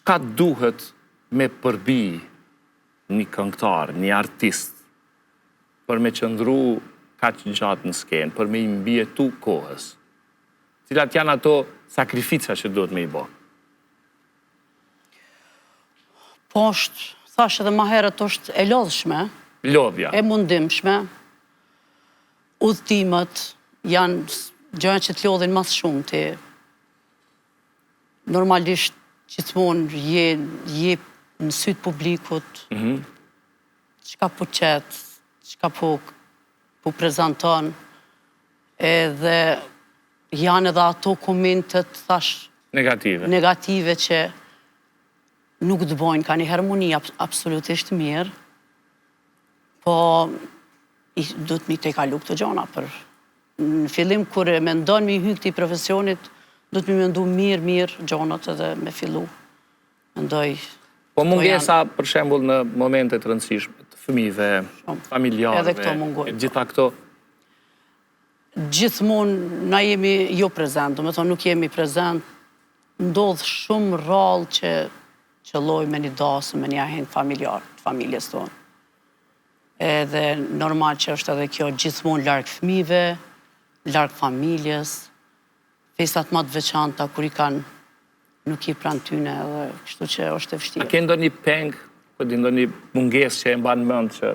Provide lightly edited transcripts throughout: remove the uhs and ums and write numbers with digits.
çka duhet me përbi një këngëtar, një artist, për me qëndru kaq gjatë në skenë, për me i mbjetu kohës? Cilat janë ato sakrifica që duhet me i bo? Po është, thash edhe ma herët, është e lodhshme, Lodhja. e mundimshme, udhëtimet janë gjëra që të lodhin mas shumë ti. Normalisht gjithmonë je në sytë publikut, çka po qet, çka po prezanton, edhe janë edhe ato komentet, thash, negative që nuk të bojnë, ka një harmoni absolutisht mirë, po du të mi te kalu këto gjona, për në fillim kur e mendon me hyj këtij profesionit, du të mi mendu mirë gjonat edhe me fillu. Mendoj. Po mungesa, për shembull, në momente të rëndësishme, të fëmijëve, familjarëve, edhe këto mungojnë. Gjitha këto. Gjithmonë na jemi jo prezent, do me thonë nuk jemi prezent, ndodh shumë rrallë që qëlloj me një dasëm, me një ahen familjar, të familjes tonë. Edhe normal që është edhe kjo gjithmonë larg fëmijëve, larg familjes, festat më të veçanta kur i kanë nuk i pranë tyne, edhe kështu që është e vështirë. A ke ndonjë peng, po di ndonjë mungesë që e mban mend që?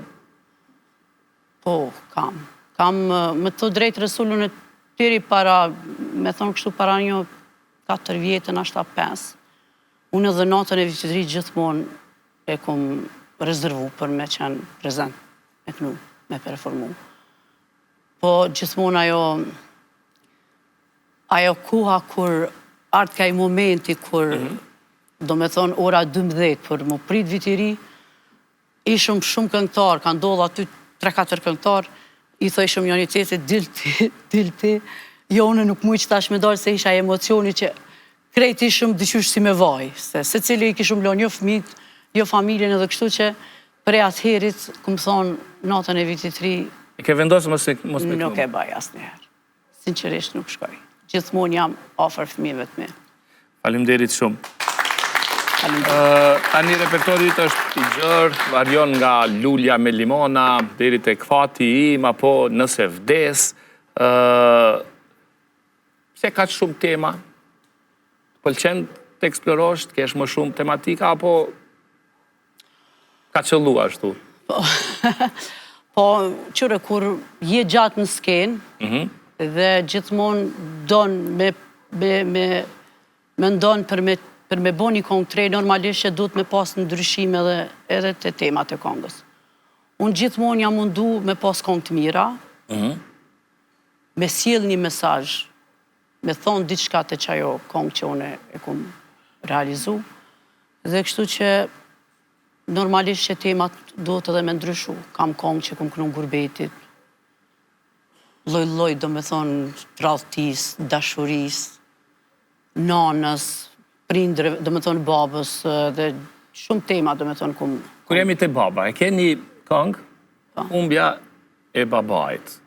Po, kam. Kam me të drejtë rësullun e tyri para, me thonë kështu para një 4 vjetën, ashta 5. Unë edhe natën e vitëri gjithmonë e kom rezervu për me qenë prezent me kënu, me performu. Po gjithmonë ajo koha kur art ka i momenti kur do me thonë ora 12 për më prit vitëri, ishëm shumë këngëtar, ka ndodhë aty 3-4 këngëtar, i thëshëm një tjetrit, dilti, jo unë nuk mujtë që tash me dalë se isha emocioni që krejt ishëm dyqysh si me vaj, se cili i kishëm lo një fëmijët, jo familjen edhe kështu që prej atëherit, këmë thonë natën e vitit 3, e ke vendosë mos me kënu? Nuk e baj asë njëherë. Sinqerisht nuk shkoj. Gjithmonë jam afër fëmijëve të mi. Faleminderit shumë. Tani repertorit është i gjerë, varion nga Lulja me limona, deri tek Fati im, apo Nëse vdes. Pse ka shumë tema? Pëlqen të eksplorosh, të kesh më shumë tematika, apo ka qëllu ashtu? Po, qëre, kur je gjatë në skenë, dhe gjithmonë donë me ndonë për me bo një kongë trej, normalisht që duhet me pas në ndryshime edhe të temat e kongës. Unë gjithmonë jam mundu me pas kongë të mira, me sjell një mesazh, me thonë diçka të qajo kongë që unë e kum realizu, dhe kështu që normalisht që temat duhet edhe me ndryshu. Kam kongë që kum kënu gurbetit, loj, do me thonë, tradhtis, dashuris, nanës, prindre, do me thonë babës, dhe shumë tema, do me thonë kum... Kur jemi të baba, e ke një këngë, Humbja e babait.